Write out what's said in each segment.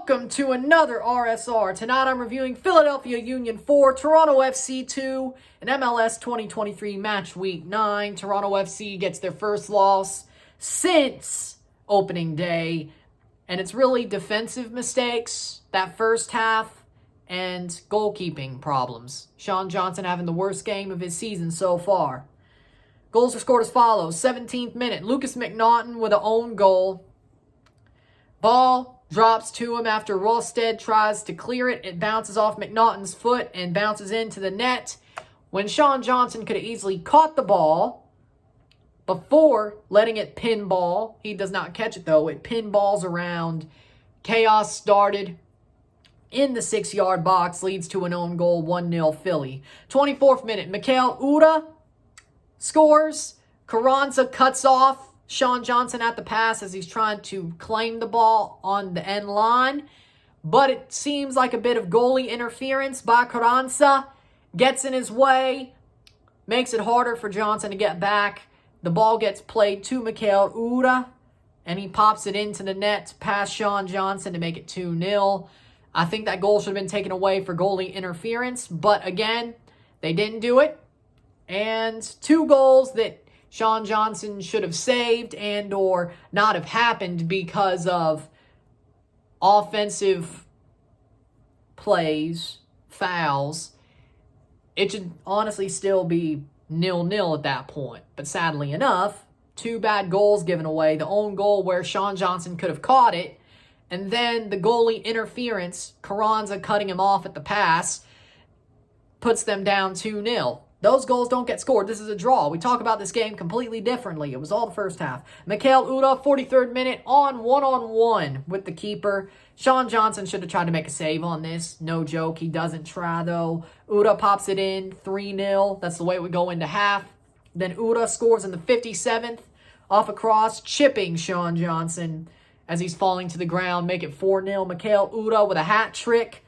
Welcome to another RSR. Tonight I'm reviewing Philadelphia Union 4, Toronto FC 2, and MLS 2023 match week 9. Toronto FC gets their first loss since opening day, and it's really defensive mistakes that first half and goalkeeping problems. Sean Johnson having the worst game of his season so far. Goals are scored as follows. 17th minute, Lucas McNaughton with an own goal. Ball drops to him after Rosted tries to clear it. It bounces off McNaughton's foot and bounces into the net. When Sean Johnson could have easily caught the ball before letting it pinball. He does not catch it though. It pinballs around. Chaos started in the 6-yard box. Leads to an own goal, 1-0 Philly. 24th minute, Mikel Ura scores. Carranza cuts off Sean Johnson at the pass as he's trying to claim the ball on the end line. But it seems like a bit of goalie interference by Carranza. Gets in his way. Makes it harder for Johnson to get back. The ball gets played to Mikel Ura. And he pops it into the net past Sean Johnson to make it 2-0. I think that goal should have been taken away for goalie interference. But again, they didn't do it. And 2 goals that Sean Johnson should have saved and or not have happened because of offensive plays, fouls. It should honestly still be 0-0 at that point. But sadly enough, 2 bad goals given away. The own goal where Sean Johnson could have caught it. And then the goalie interference, Carranza cutting him off at the pass, puts them down 2-0. Those goals don't get scored. This is a draw. We talk about this game completely differently. It was all the first half. Mikel Ura, 43rd minute, on one-on-one with the keeper. Sean Johnson should have tried to make a save on this. No joke. He doesn't try, though. Ura pops it in, 3-0. That's the way it would go into half. Then Ura scores in the 57th off a cross, chipping Sean Johnson as he's falling to the ground. Make it 4-0. Mikel Ura with a hat trick.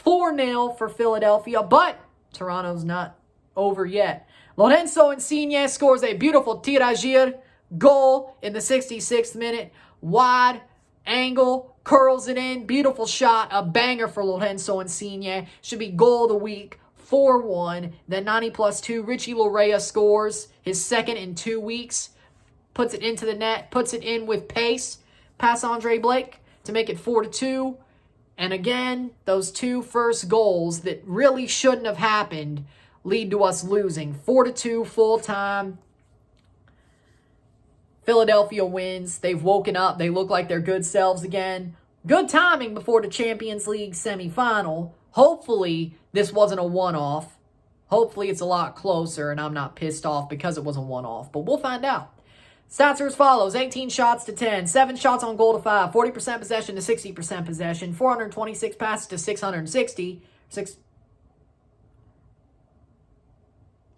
4-0 for Philadelphia, but Toronto's not over yet. Lorenzo Insigne scores a beautiful tiragir goal in the 66th minute. Wide angle, curls it in. Beautiful shot, a banger for Lorenzo Insigne. Should be goal of the week, 4-1. Then 90+2, Richie Laryea scores his second in 2 weeks. Puts it into the net, puts it in with pace. Past Andre Blake to make it 4-2. And again, those 2 first goals that really shouldn't have happened lead to us losing. 4-2 full time. Philadelphia wins. They've woken up. They look like their good selves again. Good timing before the Champions League semifinal. Hopefully, this wasn't a one-off. Hopefully, it's a lot closer, and I'm not pissed off because it was a one-off. But we'll find out. Stats are as follows. 18 shots to 10. 7 shots on goal to 5. 40% possession to 60% possession. 426 passes to 660.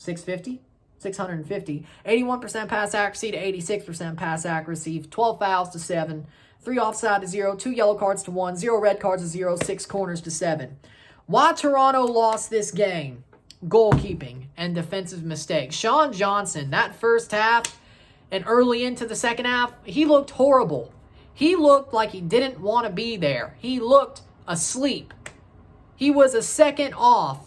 650. 81% pass accuracy to 86% pass accuracy. 12 fouls to 7. 3 offside to 0. 2 yellow cards to 1. 0 red cards to 0. 6 corners to 7. Why Toronto lost this game? Goalkeeping and defensive mistakes. Sean Johnson, that first half and early into the second half, he looked horrible. He looked like he didn't want to be there. He looked asleep. He was a second off.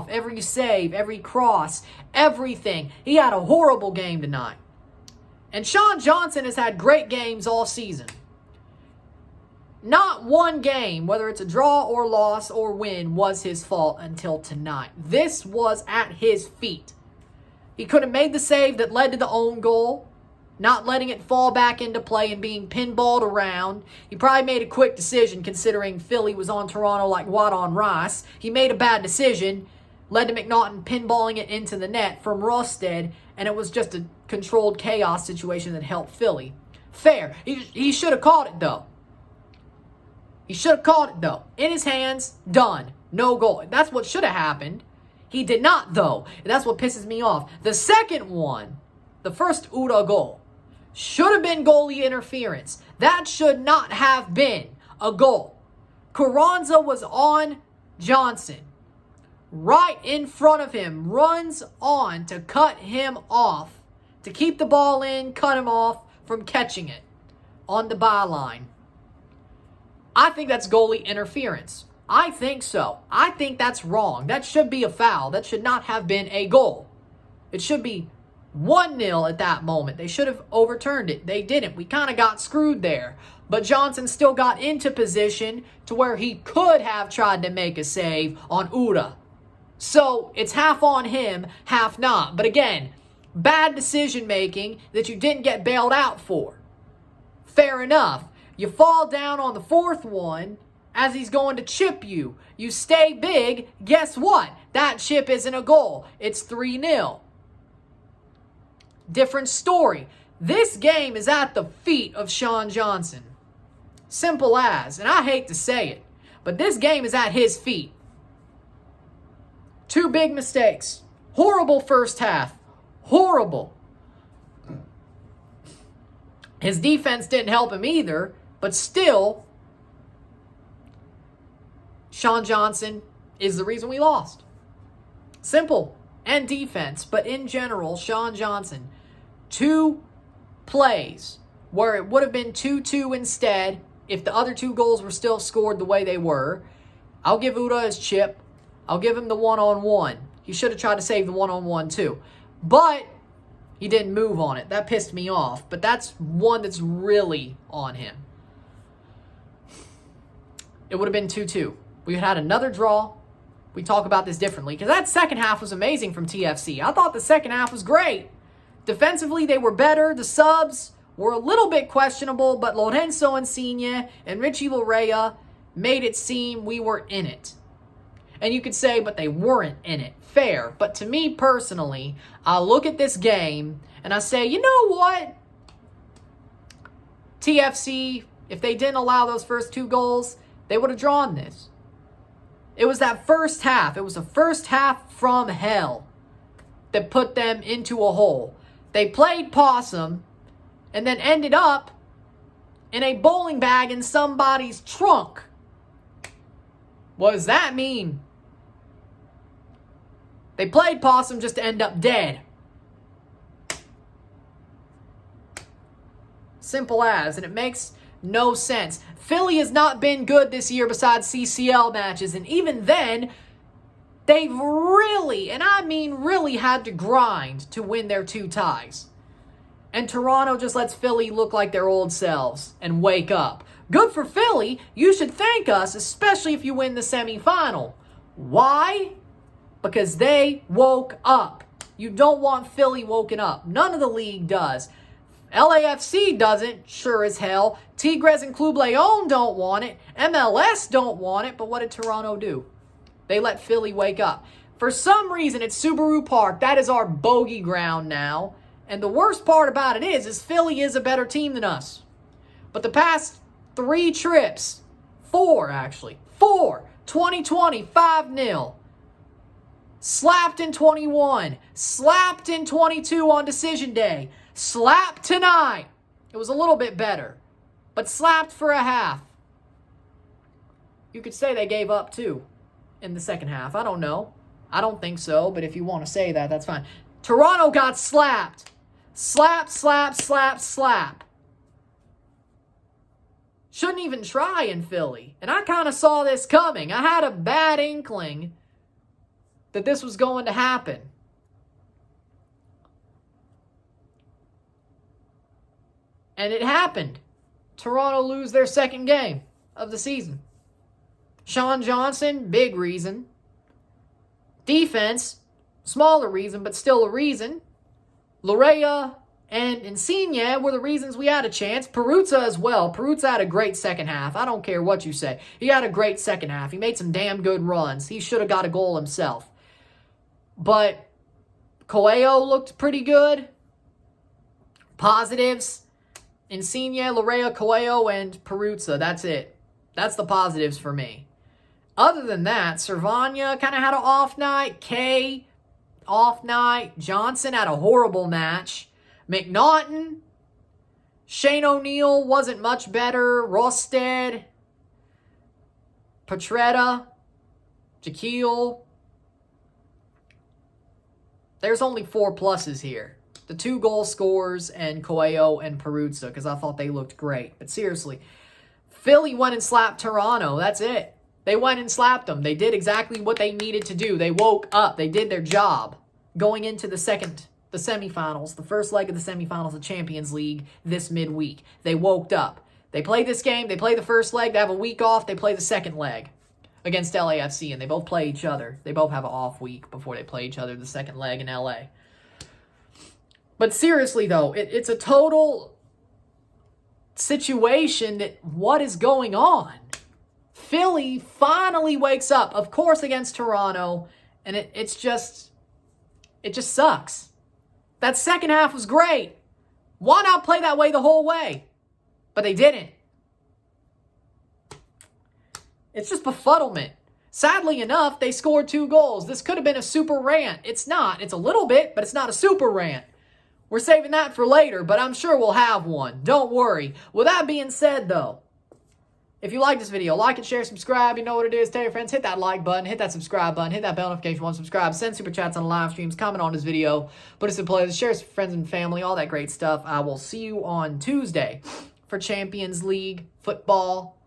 Every save, every cross, everything. He had a horrible game tonight. And Sean Johnson has had great games all season. Not one game, whether it's a draw or loss or win, was his fault until tonight. This was at his feet. He could have made the save that led to the own goal, not letting it fall back into play and being pinballed around. He probably made a quick decision considering Philly was on Toronto like Watt on Rice. He made a bad decision, led to McNaughton pinballing it into the net from Rosted, and it was just a controlled chaos situation that helped Philly. Fair. He should have caught it, though. In his hands, done. No goal. That's what should have happened. He did not, though. And that's what pisses me off. The second one, the first Ura goal, should have been goalie interference. That should not have been a goal. Carranza was on Johnson. Right in front of him. Runs on to cut him off. To keep the ball in, cut him off from catching it on the byline. I think that's goalie interference. I think so. I think that's wrong. That should be a foul. That should not have been a goal. It should be 1-0 at that moment. They should have overturned it. They didn't. We kind of got screwed there. But Johnson still got into position to where he could have tried to make a save on Uda. So it's half on him, half not. But again, bad decision making that you didn't get bailed out for. Fair enough. You fall down on the fourth one as he's going to chip you. You stay big. Guess what? That chip isn't a goal. It's 3-0. Different story. This game is at the feet of Sean Johnson. Simple as. And I hate to say it, but this game is at his feet. 2 big mistakes. Horrible first half. Horrible. His defense didn't help him either, but still, Sean Johnson is the reason we lost. Simple. And defense, but in general, Sean Johnson. 2 plays where it would have been 2-2 instead if the other 2 goals were still scored the way they were. I'll give Uda his chip. I'll give him the one-on-one. He should have tried to save the one-on-one too. But he didn't move on it. That pissed me off. But that's one that's really on him. It would have been 2-2. We had another draw. We talk about this differently because that second half was amazing from TFC. I thought the second half was great. Defensively, they were better. The subs were a little bit questionable, but Lorenzo Insigne and Richie Laryea made it seem we were in it. And you could say, but they weren't in it. Fair. But to me personally, I look at this game and I say, you know what? TFC, if they didn't allow those first 2 goals, they would have drawn this. It was that first half. It was the first half from hell that put them into a hole. They played possum and then ended up in a bowling bag in somebody's trunk. What does that mean? They played possum just to end up dead. Simple as. And it makes no sense. Philly has not been good this year besides CCL matches. And even then, they've really, and I mean really, had to grind to win their 2 ties. And Toronto just lets Philly look like their old selves and wake up. Good for Philly. You should thank us, especially if you win the semifinal. Why? Because they woke up. You don't want Philly woken up. None of the league does. LAFC doesn't, sure as hell. Tigres and Club Leon don't want it. MLS don't want it. But what did Toronto do? They let Philly wake up. For some reason, at Subaru Park, that is our bogey ground now. And the worst part about it is Philly is a better team than us. But the past 3 trips, 4 actually, 2020, 5-0. Slapped in 21. Slapped in 22 on decision day. Slapped tonight. It was a little bit better. But slapped for a half. You could say they gave up too in the second half. I don't know. I don't think so, but if you want to say that, that's fine. Toronto got slapped. Slap, slap, slap, slap. Shouldn't even try in Philly. And I kind of saw this coming. I had a bad inkling that this was going to happen. And it happened. Toronto lose their second game of the season. Sean Johnson, big reason. Defense, smaller reason, but still a reason. Laryea and Insigne were the reasons we had a chance. Peruzza as well. Peruzza had a great second half. I don't care what you say. He had a great second half. He made some damn good runs. He should have got a goal himself. But Coelho looked pretty good. Positives. Insigne, Laryea, Coelho, and Peruzza. That's it. That's the positives for me. Other than that, Cervania kind of had an off night. Kay, off night. Johnson had a horrible match. McNaughton, Shane O'Neill wasn't much better. Rosted, Petretta, Jaquil. There's only 4 pluses here. The 2 goal scorers and Coelho and Peruzza, because I thought they looked great. But seriously, Philly went and slapped Toronto. That's it. They went and slapped them. They did exactly what they needed to do. They woke up. They did their job. Going into the semifinals, the first leg of the semifinals of Champions League this midweek. They woke up. They played this game. They play the first leg. They have a week off. They play the second leg against LAFC, and they both play each other. They both have an off week before they play each other the second leg in LA. But seriously, though, it's a total situation that what is going on? Philly finally wakes up, of course, against Toronto, and it just sucks. That second half was great. Why not play that way the whole way? But they didn't. It's just befuddlement. Sadly enough, they scored 2 goals. This could have been a super rant. It's not. It's a little bit, but it's not a super rant. We're saving that for later, but I'm sure we'll have one. Don't worry. With that being said, though, if you like this video, like it, share, subscribe. You know what it is. Tell your friends. Hit that like button. Hit that subscribe button. Hit that bell notification once subscribe. Send super chats on live streams. Comment on this video. Put us in playlist. Share with friends and family. All that great stuff. I will see you on Tuesday for Champions League football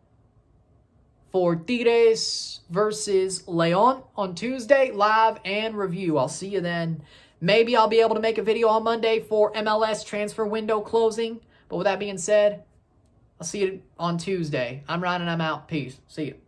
for Tigres versus Leon on Tuesday. Live and review. I'll see you then. Maybe I'll be able to make a video on Monday for MLS transfer window closing. But with that being said, I'll see you on Tuesday. I'm Ryan and I'm out. Peace. See you.